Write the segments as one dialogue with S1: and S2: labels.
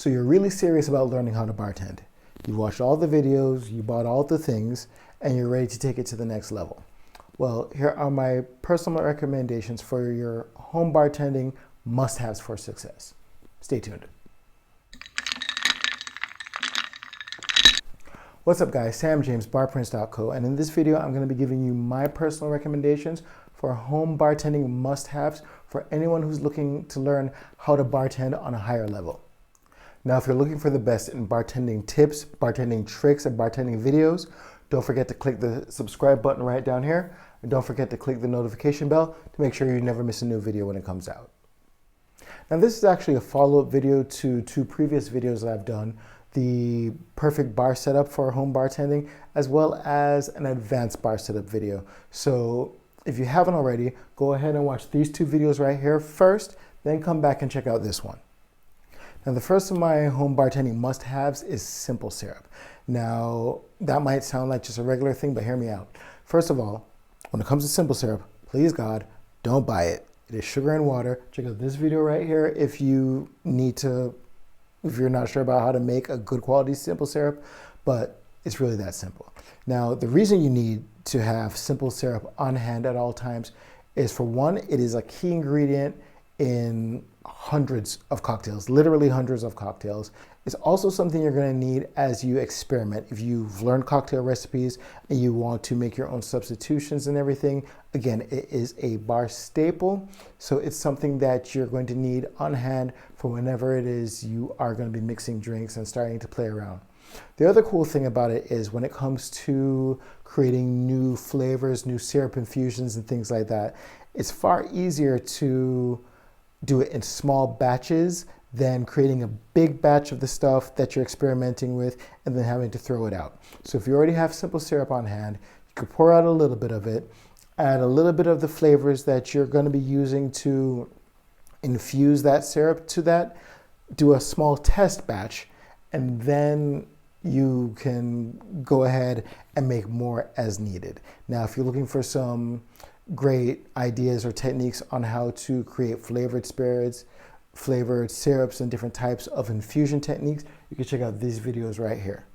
S1: So you're really serious about learning how to bartend. You watched all the videos, you bought all the things, and you're ready to take it to the next level. Well, here are my personal recommendations for your home bartending must-haves for success. Stay tuned. What's up guys, Sam James, Barprints.co, and in this video I'm going to be giving you my personal recommendations for home bartending must-haves for anyone who's looking to learn how to bartend on a higher level. Now if you're looking for the best in bartending tips, bartending tricks, and bartending videos, don't forget to click the subscribe button right down here, and don't forget to click the notification bell to make sure you never miss a new video when it comes out. Now this is actually a follow-up video to two previous videos that I've done, the perfect bar setup for home bartending, as well as an advanced bar setup video. So if you haven't already, go ahead and watch these two videos right here first, then come back and check out this one. Now the first of my home bartending must-haves is simple syrup. Now that might sound like just a regular thing, but hear me out. First of all, when it comes to simple syrup, please God, don't buy it. It is sugar and water. Check out this video right here if you're not sure about how to make a good quality simple syrup, but it's really that simple. Now, the reason you need to have simple syrup on hand at all times is, for one, it is a key ingredient in hundreds of cocktails, literally hundreds of cocktails. It's also something you're going to need as you experiment. If you've learned cocktail recipes and you want to make your own substitutions and everything, again, it is a bar staple. So it's something that you're going to need on hand for whenever it is you are going to be mixing drinks and starting to play around. The other cool thing about it is when it comes to creating new flavors, new syrup infusions and things like that, it's far easier to do it in small batches than creating a big batch of the stuff that you're experimenting with and then having to throw it out. So if you already have simple syrup on hand, you could pour out a little bit of it, add a little bit of the flavors that you're going to be using to infuse that syrup to that, do a small test batch, and then you can go ahead and make more as needed. Now, if you're looking for some great ideas or techniques on how to create flavored spirits, flavored syrups, and different types of infusion techniques, you can check out these videos right here.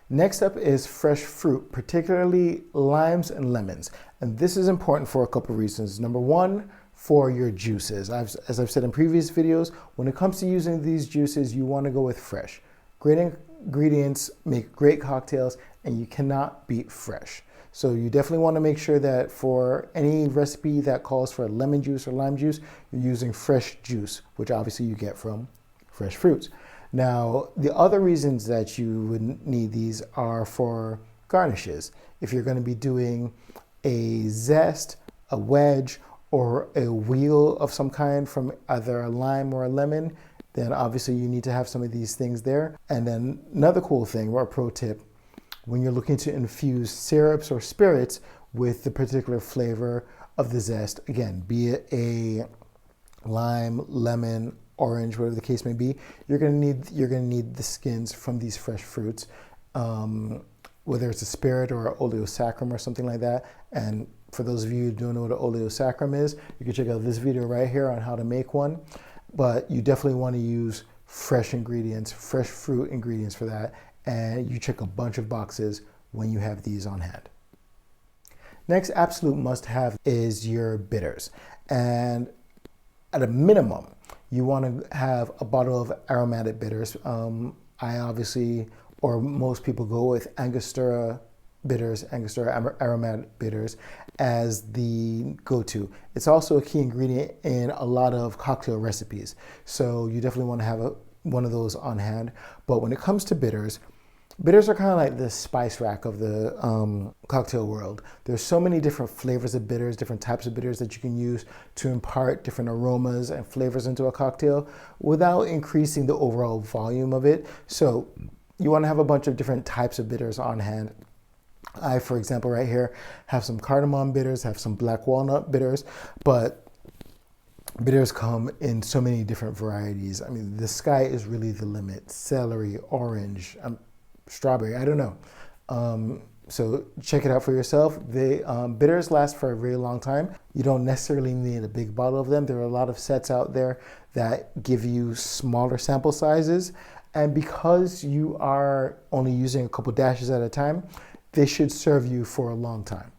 S1: Next up is fresh fruit, particularly limes and lemons. And this is important for a couple of reasons. Number one, for your juices. As I've said in previous videos, when it comes to using these juices, you want to go with fresh. Great ingredients make great cocktails, and you cannot beat fresh. So you definitely want to make sure that for any recipe that calls for lemon juice or lime juice, you're using fresh juice, which obviously you get from fresh fruits. Now, the other reasons that you would need these are for garnishes. If you're going to be doing a zest, a wedge, or a wheel of some kind from either a lime or a lemon, then obviously you need to have some of these things there. And then another cool thing, or a pro tip, when you're looking to infuse syrups or spirits with the particular flavor of the zest, again, be it a lime, lemon, orange, whatever the case may be, you're gonna need the skins from these fresh fruits, whether it's a spirit or an oleosaccharum or something like that. And for those of you who don't know what an oleosaccharum is, you can check out this video right here on how to make one. But you definitely want to use fresh ingredients, fresh fruit ingredients for that. And you check a bunch of boxes when you have these on hand. Next absolute must-have is your bitters. And at a minimum, you want to have a bottle of aromatic bitters. I obviously, or most people, go with Angostura bitters, Angostura aromatic bitters as the go-to. It's also a key ingredient in a lot of cocktail recipes. So you definitely want to have one of those on hand. But when it comes to bitters, bitters are kind of like the spice rack of the cocktail world. There's so many different flavors of bitters, different types of bitters that you can use to impart different aromas and flavors into a cocktail without increasing the overall volume of it. So you want to have a bunch of different types of bitters on hand. I, for example, right here, have some cardamom bitters, have some black walnut bitters, but bitters come in so many different varieties. I mean, the sky is really the limit. Celery, orange, strawberry, I don't know. So check it out for yourself. The bitters last for a very long time. You don't necessarily need a big bottle of them. There are a lot of sets out there that give you smaller sample sizes. And because you are only using a couple dashes at a time, they should serve you for a long time.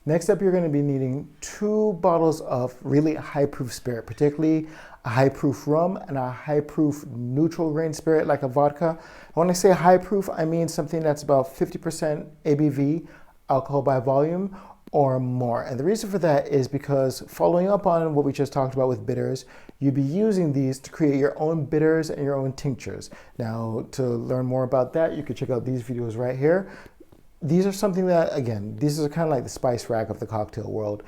S1: Next up, you're going to be needing 2 bottles of really high-proof spirit, particularly a high-proof rum and a high-proof neutral grain spirit like a vodka. When I say high-proof, I mean something that's about 50% ABV, alcohol by volume, or more. And the reason for that is because, following up on what we just talked about with bitters, you'd be using these to create your own bitters and your own tinctures. Now, to learn more about that, you can check out these videos right here. These are something that, again, these are kind of like the spice rack of the cocktail world.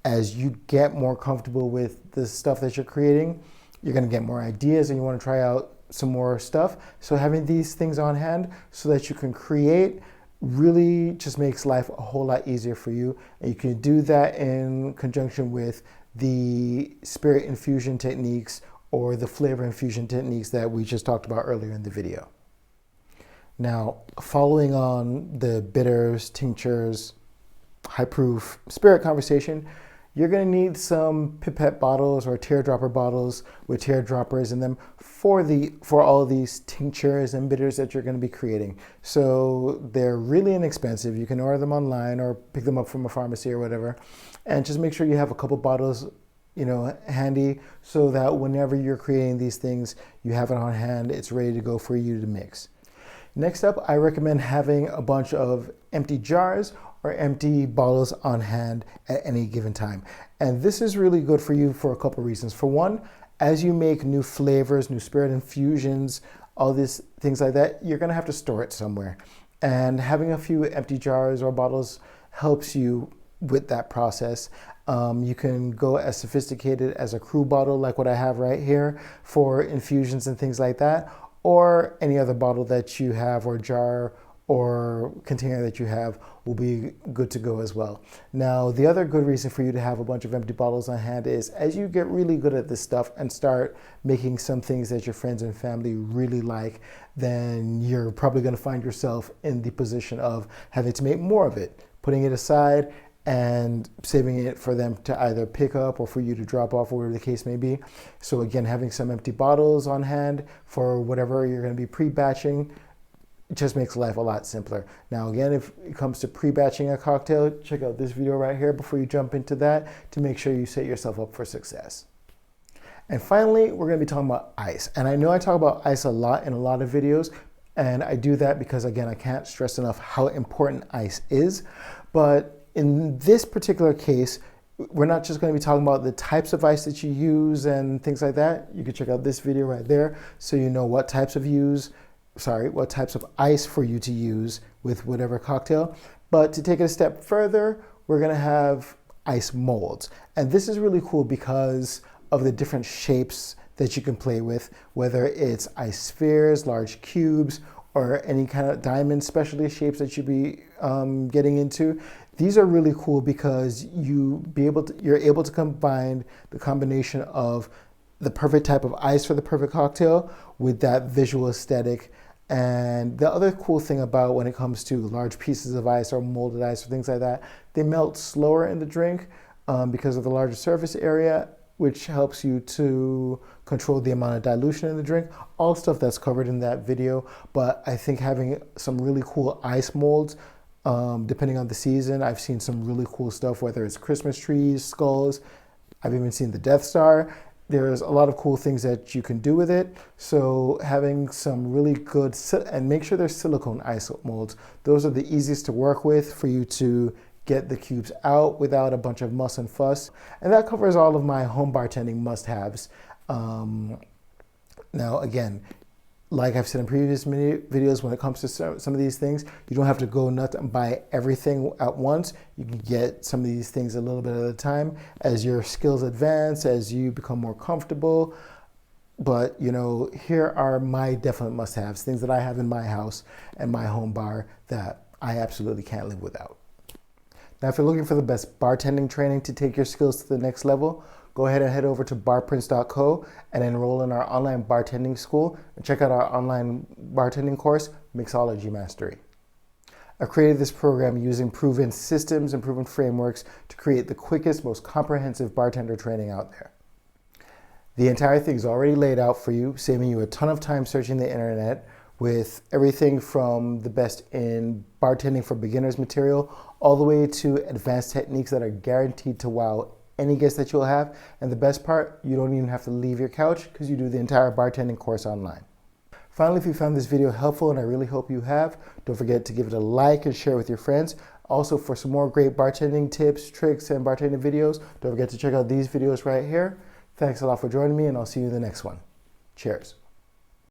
S1: As you get more comfortable with the stuff that you're creating, you're going to get more ideas and you want to try out some more stuff. So having these things on hand so that you can create really just makes life a whole lot easier for you. And you can do that in conjunction with the spirit infusion techniques or the flavor infusion techniques that we just talked about earlier in the video. Now, following on the bitters, tinctures, high proof spirit conversation, you're going to need some pipette bottles or teardropper bottles with teardroppers in them for all of these tinctures and bitters that you're going to be creating. So they're really inexpensive. You can order them online or pick them up from a pharmacy or whatever, and just make sure you have a couple bottles, handy, so that whenever you're creating these things, you have it on hand. It's ready to go for you to mix. Next up, I recommend having a bunch of empty jars or empty bottles on hand at any given time. And this is really good for you for a couple reasons. For one, as you make new flavors, new spirit infusions, all these things like that, you're gonna have to store it somewhere. And having a few empty jars or bottles helps you with that process. You can go as sophisticated as a crew bottle like what I have right here for infusions and things like that, or any other bottle that you have or jar or container that you have will be good to go as well. Now, the other good reason for you to have a bunch of empty bottles on hand is as you get really good at this stuff and start making some things that your friends and family really like, then you're probably going to find yourself in the position of having to make more of it, putting it aside and saving it for them to either pick up or for you to drop off, or whatever the case may be. So again, having some empty bottles on hand for whatever you're going to be pre-batching just makes life a lot simpler. Now again, if it comes to pre-batching a cocktail, check out this video right here before you jump into that to make sure you set yourself up for success. And finally, we're going to be talking about ice. And I know I talk about ice a lot in a lot of videos, and I do that because, again, I can't stress enough how important ice is. But in this particular case, we're not just going to be talking about the types of ice that you use and things like that. You can check out this video right there so you know what types of ice for you to use with whatever cocktail. But to take it a step further, we're going to have ice molds. And this is really cool because of the different shapes that you can play with, whether it's ice spheres, large cubes, or any kind of diamond specialty shapes that you'd be getting into. These are really cool because you're able to combine the combination of the perfect type of ice for the perfect cocktail with that visual aesthetic. And the other cool thing about when it comes to large pieces of ice or molded ice or things like that, they melt slower in the drink because of the larger surface area, which helps you to control the amount of dilution in the drink. All stuff that's covered in that video. But I think having some really cool ice molds, depending on the season, I've seen some really cool stuff, whether it's Christmas trees, skulls. I've even seen the Death Star. There's a lot of cool things that you can do with it. So having some really good, and make sure they're silicone ice molds. Those are the easiest to work with for you to get the cubes out without a bunch of muss and fuss. And that covers all of my home bartending must-haves. Now again, like I've said in previous videos, when it comes to some of these things, you don't have to go nuts and buy everything at once. You can get some of these things a little bit at a time as your skills advance, as you become more comfortable. But here are my definite must-haves, things that I have in my house and my home bar that I absolutely can't live without. Now, if you're looking for the best bartending training to take your skills to the next level, go ahead and head over to barprints.co and enroll in our online bartending school and check out our online bartending course, Mixology Mastery. I've created this program using proven systems and proven frameworks to create the quickest, most comprehensive bartender training out there. The entire thing is already laid out for you, saving you a ton of time searching the internet with everything from the best in bartending for beginners material all the way to advanced techniques that are guaranteed to wow any guest that you'll have. And the best part, you don't even have to leave your couch because you do the entire bartending course online. Finally, if you found this video helpful, and I really hope you have, don't forget to give it a like and share with your friends. Also, for some more great bartending tips, tricks, and bartending videos, don't forget to check out these videos right here. Thanks a lot for joining me, and I'll see you in the next one. Cheers.